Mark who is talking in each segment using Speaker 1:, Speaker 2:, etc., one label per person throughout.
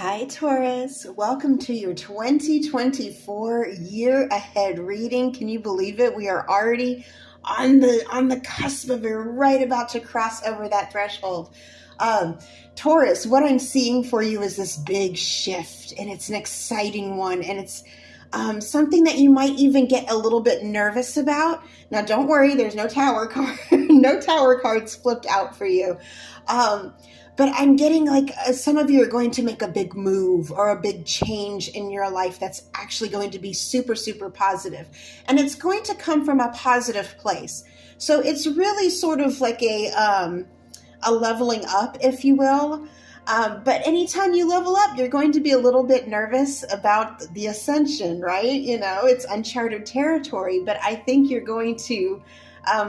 Speaker 1: Hi, Taurus. Welcome to your 2024 year ahead reading. Can you believe it? We are already on the cusp of it, right about to cross over that threshold. Taurus, what I'm seeing for you is this big shift, and it's an exciting one, and it's something that you might even get a little bit nervous about. Now, don't worry, there's no tower card, no tower cards flipped out for you. But I'm getting like some of you are going to make a big move or a big change in your life that's actually going to be super, super positive. And it's going to come from a positive place. So it's really sort of like a leveling up, if you will. But anytime you level up, you're going to be a little bit nervous about the ascension, right? You know, it's uncharted territory, but I think you're going to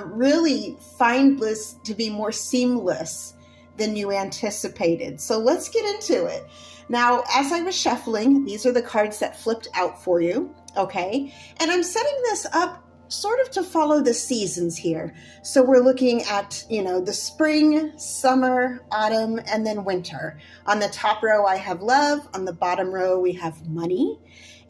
Speaker 1: really find this to be more seamless than you anticipated. So let's get into it. Now, as I was shuffling, these are the cards that flipped out for you, okay? And I'm setting this up sort of to follow the seasons here. So we're looking at, the spring, summer, autumn, and then winter. On the top row, I have love. On the bottom row, we have money.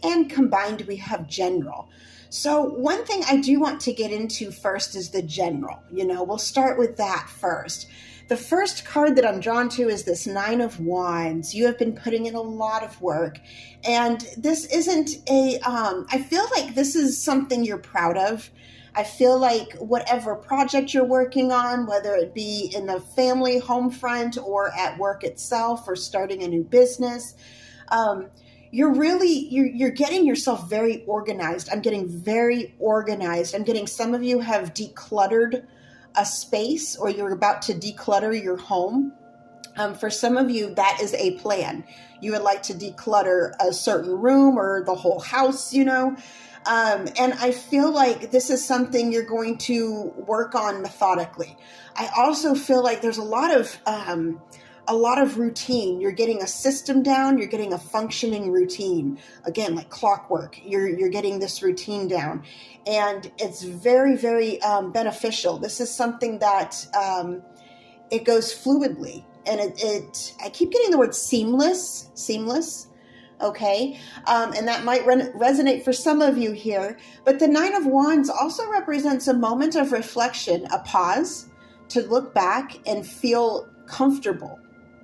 Speaker 1: And combined, we have general. So one thing I do want to get into first is the general. We'll start with that first. The first card that I'm drawn to is this Nine of Wands. You have been putting in a lot of work, and this isn't I feel like this is something you're proud of. I feel like whatever project you're working on, whether it be in the family home front or at work itself or starting a new business, you're getting yourself very organized. I'm getting very organized. I'm getting some of you have decluttered a space, or you're about to declutter your home. For some of you, that is a plan. You would like to declutter a certain room or the whole house, and I feel like this is something you're going to work on methodically. I also feel like there's a lot of routine. You're getting a system down. You're getting a functioning routine. Again, like clockwork, you're getting this routine down, and it's very, very beneficial. This is something that it goes fluidly, and I keep getting the word seamless. Okay. And that might resonate for some of you here, but the Nine of Wands also represents a moment of reflection, a pause to look back and feel comfortable.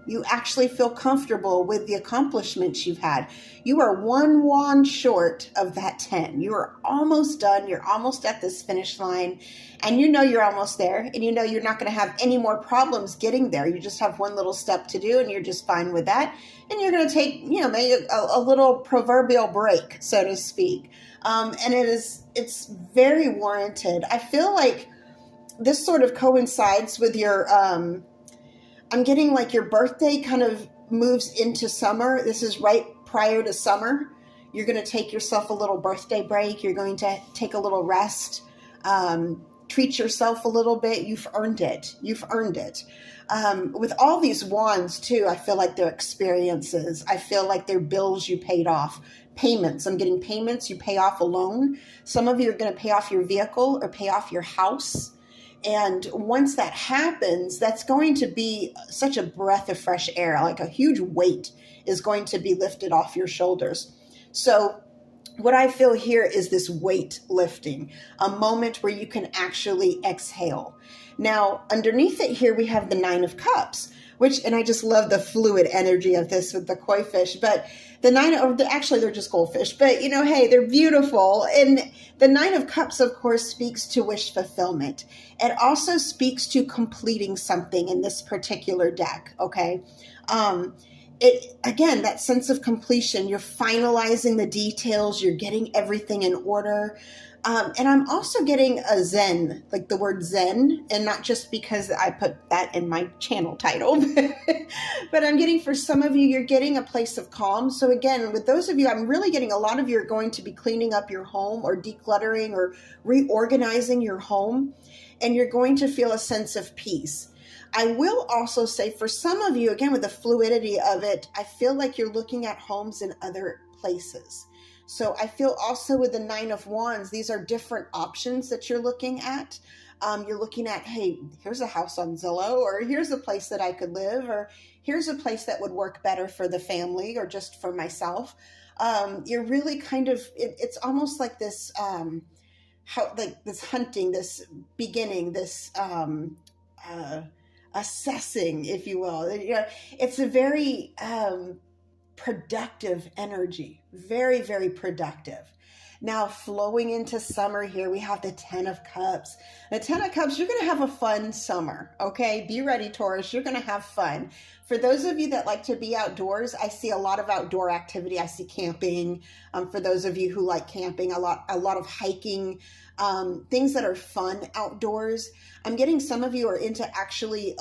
Speaker 1: You actually feel comfortable with the accomplishments you've had. You are one wand short of that 10. You are almost done. You're almost at this finish line, and you're almost there, and you're not going to have any more problems getting there. You just have one little step to do, and you're just fine with that. And you're going to take, maybe a little proverbial break, so to speak. And it's very warranted. I feel like this sort of coincides with your, I'm getting like your birthday kind of moves into summer. This is right prior to summer. You're going to take yourself a little birthday break. You're going to take a little rest, treat yourself a little bit. You've earned it. With all these wands too, I feel like they're experiences. I feel like they're bills you paid off. Payments. I'm getting payments. You pay off a loan. Some of you are going to pay off your vehicle or pay off your house. And once that happens, that's going to be such a breath of fresh air, like a huge weight is going to be lifted off your shoulders. So what I feel here is this weight lifting, a moment where you can actually exhale. Now, underneath it here, we have the Nine of Cups, and I just love the fluid energy of this with the koi fish, but actually they're just goldfish, but hey, they're beautiful. And the Nine of Cups, of course, speaks to wish fulfillment. It also speaks to completing something in this particular deck. Okay. Again, that sense of completion, you're finalizing the details, you're getting everything in order. And I'm also getting a Zen, like the word Zen, and not just because I put that in my channel title, but I'm getting, for some of you, you're getting a place of calm. So again, with those of you, I'm really getting a lot of you are going to be cleaning up your home or decluttering or reorganizing your home, and you're going to feel a sense of peace. I will also say for some of you, again, with the fluidity of it, I feel like you're looking at homes in other places. So I feel also with the Nine of Wands, these are different options that you're looking at. You're looking at, hey, here's a house on Zillow, or here's a place that I could live, or here's a place that would work better for the family or just for myself. You're really kind of, it's almost like this, how like this hunting, this beginning, this uh, assessing, if you will. You know, it's a very productive energy, very, very productive. Now, flowing into summer here, we have the 10 of Cups. The 10 of Cups, you're going to have a fun summer, okay? Be ready, Taurus. You're going to have fun. For those of you that like to be outdoors, I see a lot of outdoor activity. I see camping. For those of you who like camping, a lot of hiking, things that are fun outdoors. I'm getting some of you are into actually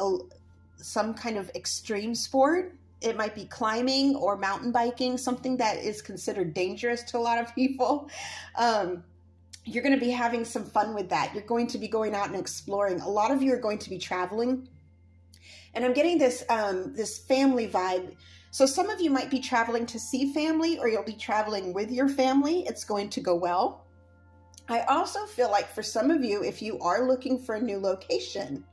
Speaker 1: some kind of extreme sport. It might be climbing or mountain biking, something that is considered dangerous to a lot of people. You're going to be having some fun with that. You're going to be going out and exploring. A lot of you are going to be traveling. And I'm getting this family vibe. So some of you might be traveling to see family, or you'll be traveling with your family. It's going to go well. I also feel like for some of you, if you are looking for a new location,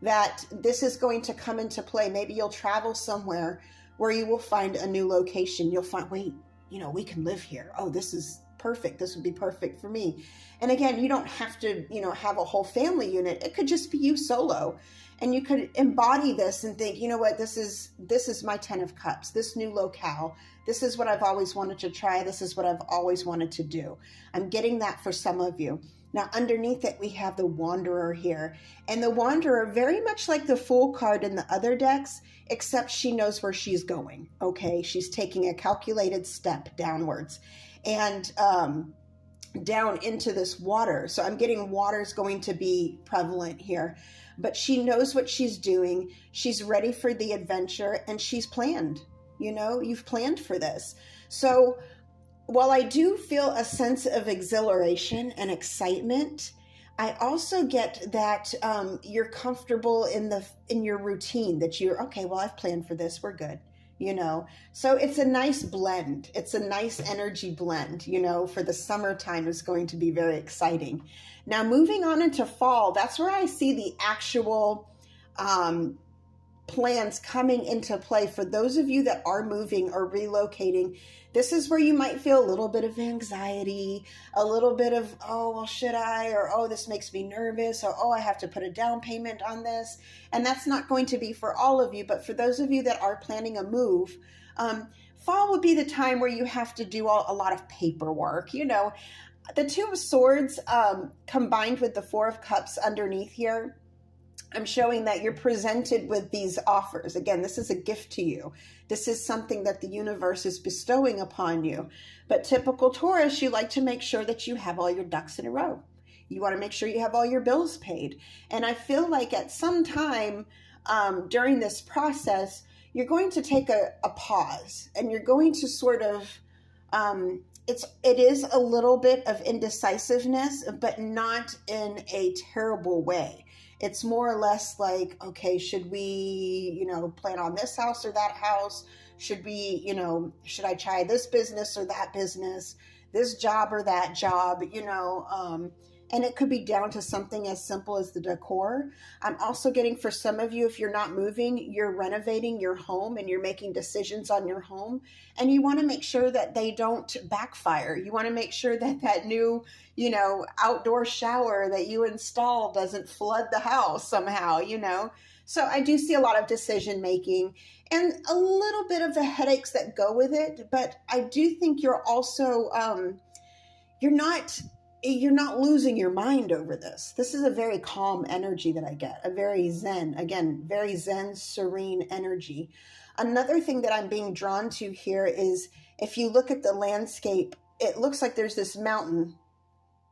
Speaker 1: that this is going to come into play. Maybe you'll travel somewhere where you will find a new location. You'll find, wait, we can live here. Oh, this is perfect. This would be perfect for me. And again, you don't have to, have a whole family unit. It could just be you solo. And you could embody this and think, you know what, this is my 10 of Cups, this new locale. This is what I've always wanted to try. This is what I've always wanted to do. I'm getting that for some of you. Now, underneath it, we have the Wanderer here. And the Wanderer, very much like the Fool card in the other decks, except she knows where she's going, okay? She's taking a calculated step downwards and down into this water. So I'm getting water's going to be prevalent here. But she knows what she's doing. She's ready for the adventure, and she's planned. You've planned for this. So while I do feel a sense of exhilaration and excitement, I also get that you're comfortable in your routine, that you're, okay, well, I've planned for this. We're good. So it's a nice blend. It's a nice energy blend, for the summertime is going to be very exciting. Now, moving on into fall, that's where I see the actual plans coming into play. For those of you that are moving or relocating, this is where you might feel a little bit of anxiety, a little bit of, oh, well, should I? Or, oh, this makes me nervous. Or, oh, I have to put a down payment on this. And that's not going to be for all of you. But for those of you that are planning a move, fall would be the time where you have to do a lot of paperwork. The Two of Swords combined with the Four of Cups underneath here, I'm showing that you're presented with these offers. Again, this is a gift to you. This is something that the universe is bestowing upon you. But typical Taurus, you like to make sure that you have all your ducks in a row. You want to make sure you have all your bills paid. And I feel like at some time during this process, you're going to take a pause, and you're going to sort of, it is a little bit of indecisiveness, but not in a terrible way. It's more or less like, okay, should we, plan on this house or that house? Should we, should I try this business or that business, this job or that job, and it could be down to something as simple as the decor. I'm also getting, for some of you, if you're not moving, you're renovating your home and you're making decisions on your home, and you want to make sure that they don't backfire. You want to make sure that that new, outdoor shower that you install doesn't flood the house somehow, So I do see a lot of decision making and a little bit of the headaches that go with it. But I do think you're also, you're not losing your mind over this. This is a very calm energy that I get, a very zen, again, very zen, serene energy. Another thing that I'm being drawn to here is, if you look at the landscape, it looks like there's this mountain,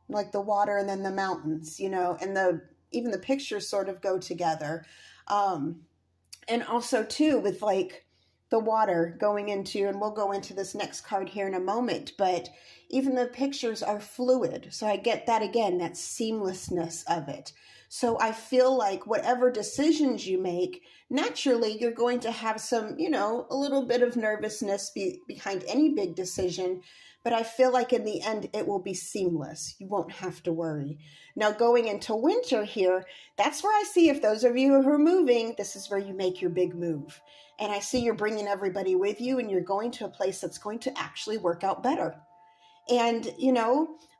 Speaker 1: like the water and then the mountains, and even the pictures sort of go together. And also too, with like the water going into, and we'll go into this next card here in a moment, but even the pictures are fluid. So I get that again, that seamlessness of it. So I feel like whatever decisions you make, naturally you're going to have some, a little bit of nervousness behind any big decision. But I feel like in the end, it will be seamless. You won't have to worry. Now, going into winter here, that's where I see, if those of you who are moving, this is where you make your big move. And I see you're bringing everybody with you, and you're going to a place that's going to actually work out better. And,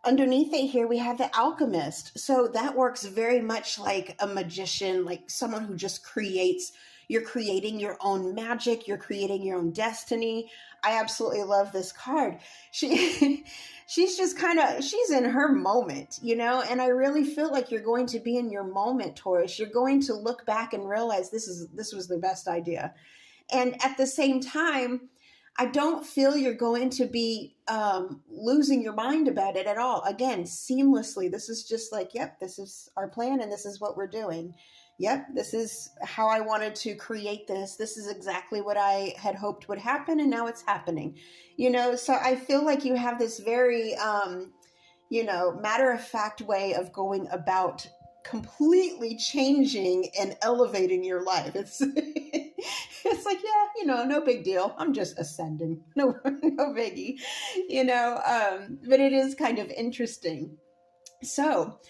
Speaker 1: underneath it here, we have the alchemist. So that works very much like a magician, like someone who just creates. You're creating your own magic. You're creating your own destiny. I absolutely love this card. She's just she's in her moment, and I really feel like you're going to be in your moment, Taurus. You're going to look back and realize this was the best idea. And at the same time, I don't feel you're going to be losing your mind about it at all. Again, seamlessly. This is just like, yep, this is our plan and this is what we're doing. Yep, this is how I wanted to create this. This is exactly what I had hoped would happen, and now it's happening. So I feel like you have this very, matter-of-fact way of going about completely changing and elevating your life. It's it's like, yeah, no big deal. I'm just ascending. No biggie, but it is kind of interesting. So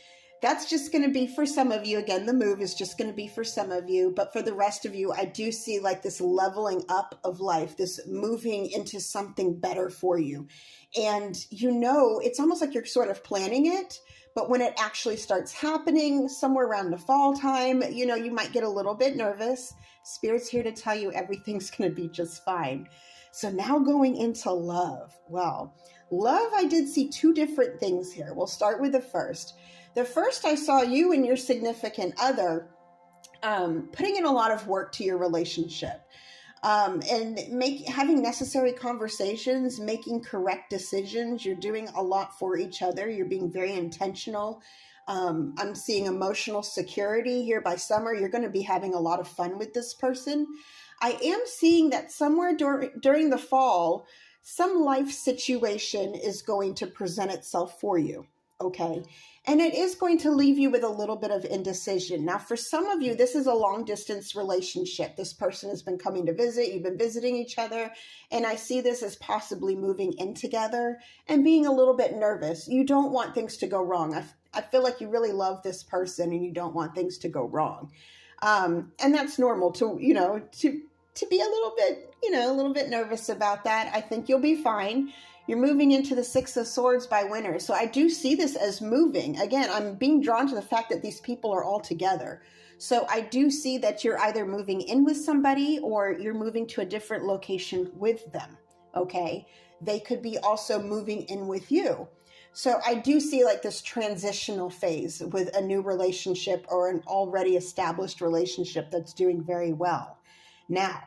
Speaker 1: that's just going to be for some of you. Again, the move is just going to be for some of you, but for the rest of you, I do see like this leveling up of life, this moving into something better for you. And it's almost like you're sort of planning it, but when it actually starts happening somewhere around the fall time, you might get a little bit nervous. Spirit's here to tell you everything's going to be just fine. So now going into love. Well, love, I did see two different things here. We'll start with the first. The first, I saw you and your significant other putting in a lot of work to your relationship. And having necessary conversations, making correct decisions. You're doing a lot for each other. You're being very intentional. I'm seeing emotional security here by summer. You're going to be having a lot of fun with this person. I am seeing that somewhere during the fall, some life situation is going to present itself for you. Okay. And it is going to leave you with a little bit of indecision. Now, for some of you, this is a long distance relationship. This person has been coming to visit. You've been visiting each other. And I see this as possibly moving in together and being a little bit nervous. You don't want things to go wrong. I feel like you really love this person and you don't want things to go wrong. And that's normal to be a little bit nervous about that. I think you'll be fine. You're moving into the Six of Swords by winter. So I do see this as moving. Again, I'm being drawn to the fact that these people are all together. So I do see that you're either moving in with somebody or you're moving to a different location with them. Okay. They could be also moving in with you. So I do see like this transitional phase with a new relationship or an already established relationship that's doing very well. Now,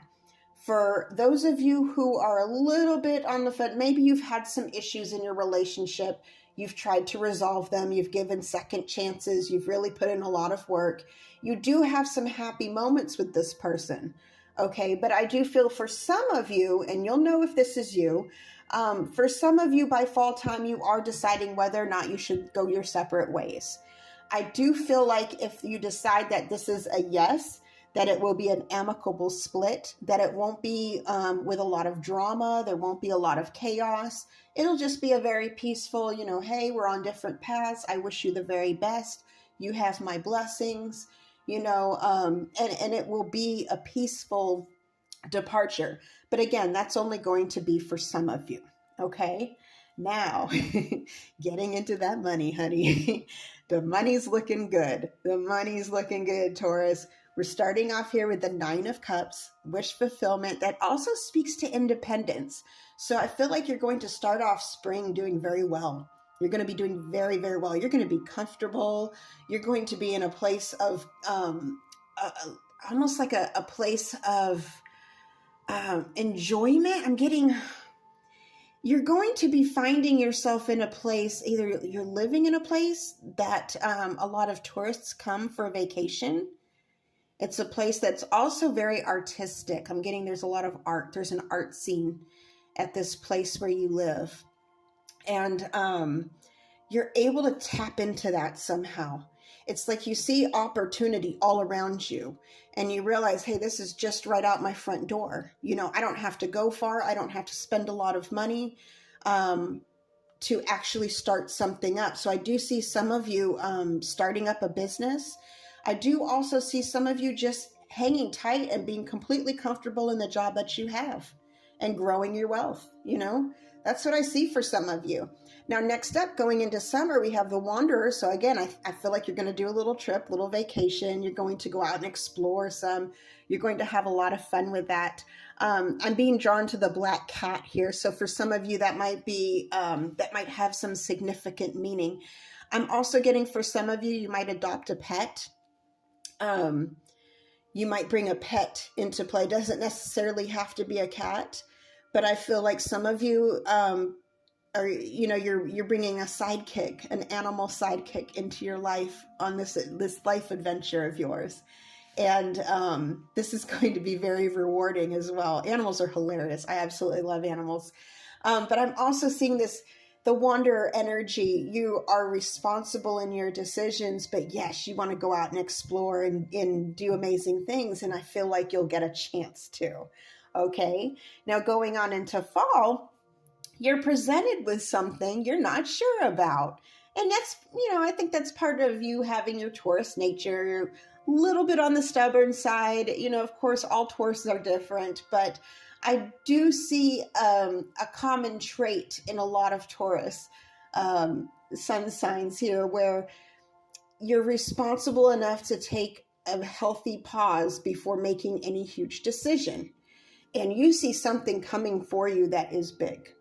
Speaker 1: for those of you who are a little bit on the fence, maybe you've had some issues in your relationship. You've tried to resolve them. You've given second chances. You've really put in a lot of work. You do have some happy moments with this person. Okay, but I do feel for some of you, and you'll know if this is you, for some of you by fall time, you are deciding whether or not you should go your separate ways. I do feel like if you decide that this is a yes, that it will be an amicable split, that it won't be with a lot of drama. There won't be a lot of chaos. It'll just be a very peaceful, hey, we're on different paths. I wish you the very best. You have my blessings, and it will be a peaceful departure. But again, that's only going to be for some of you. Okay. Now, getting into that money, honey. The money's looking good. The money's looking good, Taurus. We're starting off here with the Nine of Cups, wish fulfillment. That also speaks to independence. So I feel like you're going to start off spring doing very well. You're going to be doing very, very well. You're going to be comfortable. You're going to be in a place of almost like a place of enjoyment. You're going to be finding yourself in a place, either you're living in a place that a lot of tourists come for a vacation. It's a place that's also very artistic. I'm getting there's a lot of art. There's an art scene at this place where you live. And you're able to tap into that somehow. It's like you see opportunity all around you and you realize, hey, this is just right out my front door. I don't have to go far. I don't have to spend a lot of money to actually start something up. So I do see some of you starting up a business. I do also see some of you just hanging tight and being completely comfortable in the job that you have and growing your wealth. That's what I see for some of you. Now, next up, going into summer, we have the Wanderer. So again, I feel like you're going to do a little trip, little vacation. You're going to go out and explore some. You're going to have a lot of fun with that. I'm being drawn to the black cat here. So for some of you, that might be, that might have some significant meaning. I'm also getting, for some of you, you might adopt a pet. You might bring a pet into play. It doesn't necessarily have to be a cat, but I feel like some of you are, you're bringing a sidekick, an animal sidekick into your life on this life adventure of yours. And this is going to be very rewarding as well. Animals are hilarious. I absolutely love animals. But I'm also seeing the wanderer energy. You are responsible in your decisions, but yes, you want to go out and explore and do amazing things. And I feel like you'll get a chance to. Okay. Now going on into fall, you're presented with something you're not sure about. And that's, I think that's part of you having your Taurus nature. You're a little bit on the stubborn side. Of course, all Tauruses are different, but I do see a common trait in a lot of Taurus sun signs here, where you're responsible enough to take a healthy pause before making any huge decision. And you see something coming for you that is big.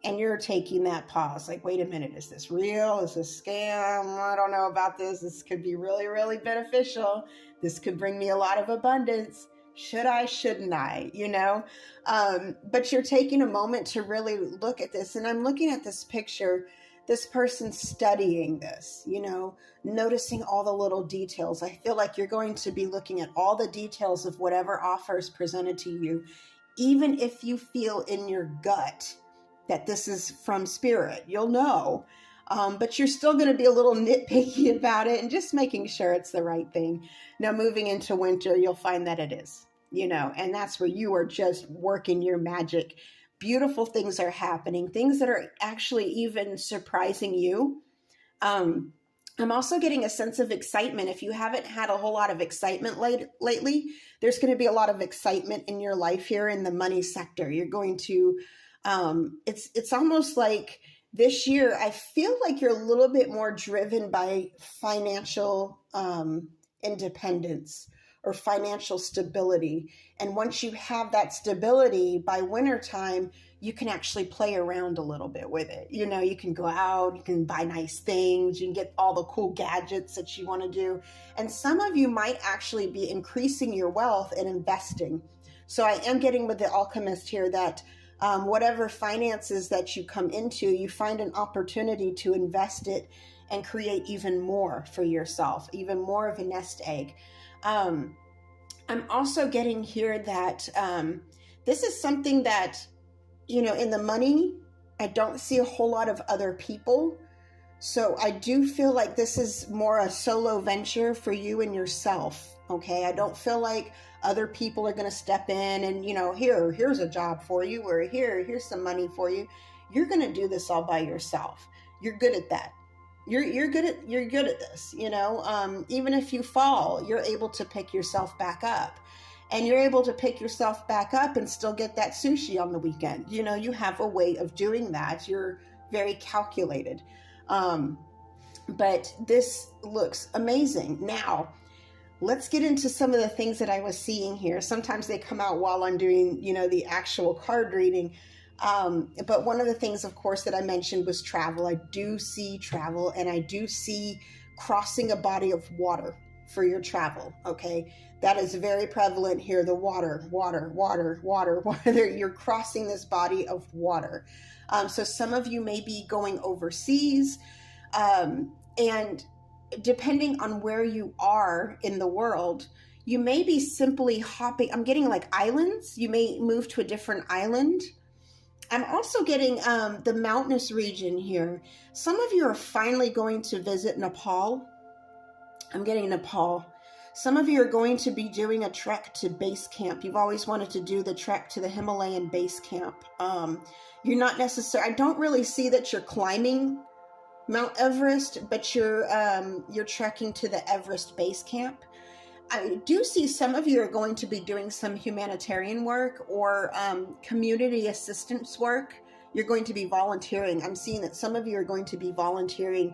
Speaker 1: And you're taking that pause, like, wait a minute, is this real? Is this scam? I don't know about this. This could be really, really beneficial. This could bring me a lot of abundance. Should I, shouldn't I, but you're taking a moment to really look at this. And I'm looking at this picture, this person studying this, noticing all the little details. I feel like you're going to be looking at all the details of whatever offer is presented to you, even if you feel in your gut that this is from spirit, you'll know. But you're still going to be a little nitpicky about it and just making sure it's the right thing. Now, moving into winter, you'll find that it is, and that's where you are just working your magic. Beautiful things are happening, things that are actually even surprising you. I'm also getting a sense of excitement. If you haven't had a whole lot of excitement lately, there's going to be a lot of excitement in your life here in the money sector. You're going to, it's almost like this year, I feel like you're a little bit more driven by financial independence or financial stability. And once you have that stability, by wintertime, you can actually play around a little bit with it. You can go out, you can buy nice things, you can get all the cool gadgets that you want to do. And some of you might actually be increasing your wealth and investing. So I am getting with the alchemist here that whatever finances that you come into, you find an opportunity to invest it and create even more for yourself, even more of a nest egg. I'm also getting here that this is something that, in the money, I don't see a whole lot of other people. So I do feel like this is more a solo venture for you and yourself. Okay. I don't feel like other people are going to step in and, here's a job for you, or here's some money for you. You're going to do this all by yourself. You're good at that. You're good at this, even if you fall, you're able to pick yourself back up, and you're able to pick yourself back up and still get that sushi on the weekend. You have a way of doing that. You're very calculated. But this looks amazing. Now, let's get into some of the things that I was seeing here. Sometimes they come out while I'm doing, the actual card reading. But one of the things, of course, that I mentioned was travel. I do see travel, and I do see crossing a body of water for your travel. Okay. That is very prevalent here. The water. You're crossing this body of water. So some of you may be going overseas, and depending on where you are in the world, you may be simply hopping. I'm getting like islands. You may move to a different island. I'm also getting the mountainous region here. Some of you are finally going to visit Nepal. I'm getting Nepal. Some of you are going to be doing a trek to base camp. You've always wanted to do the trek to the Himalayan base camp. You're not necessarily, I don't really see that you're climbing Mount Everest, but you're trekking to the Everest base camp. I do see some of you are going to be doing some humanitarian work or community assistance work. You're going to be volunteering. I'm seeing that some of you are going to be volunteering,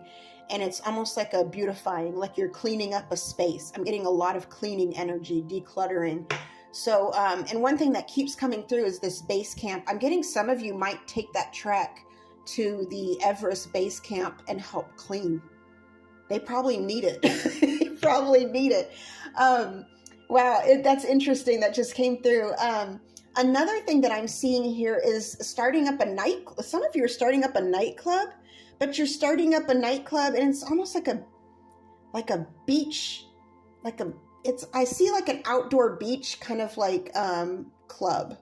Speaker 1: and it's almost like a beautifying, like you're cleaning up a space. I'm getting a lot of cleaning energy, decluttering. So, and one thing that keeps coming through is this base camp. I'm getting some of you might take that trek to the Everest base camp and help clean. They probably need it. They probably need it. Wow, that's interesting. That just came through. Another thing that I'm seeing here is starting up a night. Some of you are starting up a nightclub, but you're starting up a nightclub, and it's almost like a beach, I see like an outdoor beach kind of like club.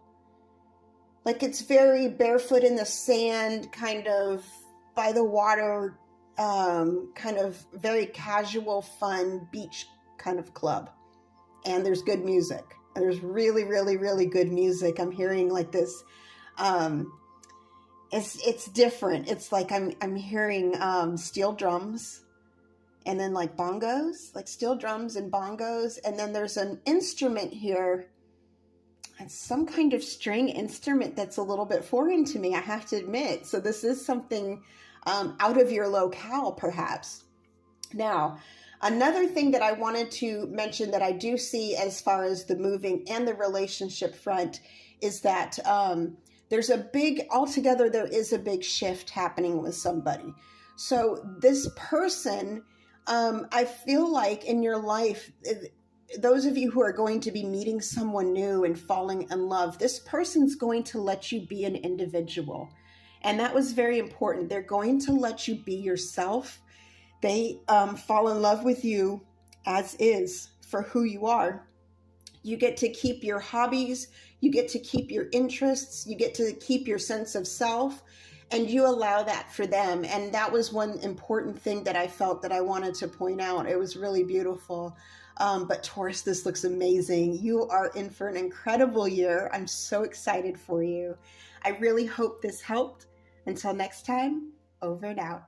Speaker 1: Like it's very barefoot in the sand, kind of by the water, kind of very casual, fun beach kind of club. And there's good music. There's really, really, really good music. I'm hearing like this. It's different. It's like I'm hearing steel drums, and then like bongos, like steel drums and bongos. And then there's an instrument here. It's some kind of string instrument that's a little bit foreign to me, I have to admit. So this is something out of your locale, perhaps. Now, another thing that I wanted to mention that I do see as far as the moving and the relationship front is that there is a big shift happening with somebody. So this person, I feel like in your life, those of you who are going to be meeting someone new and falling in love, this person's going to let you be an individual. And that was very important. They're going to let you be yourself. They fall in love with you as is for who you are. You get to keep your hobbies. You get to keep your interests. You get to keep your sense of self. And you allow that for them. And that was one important thing that I felt that I wanted to point out. It was really beautiful. But Taurus, this looks amazing. You are in for an incredible year. I'm so excited for you. I really hope this helped. Until next time, over and out.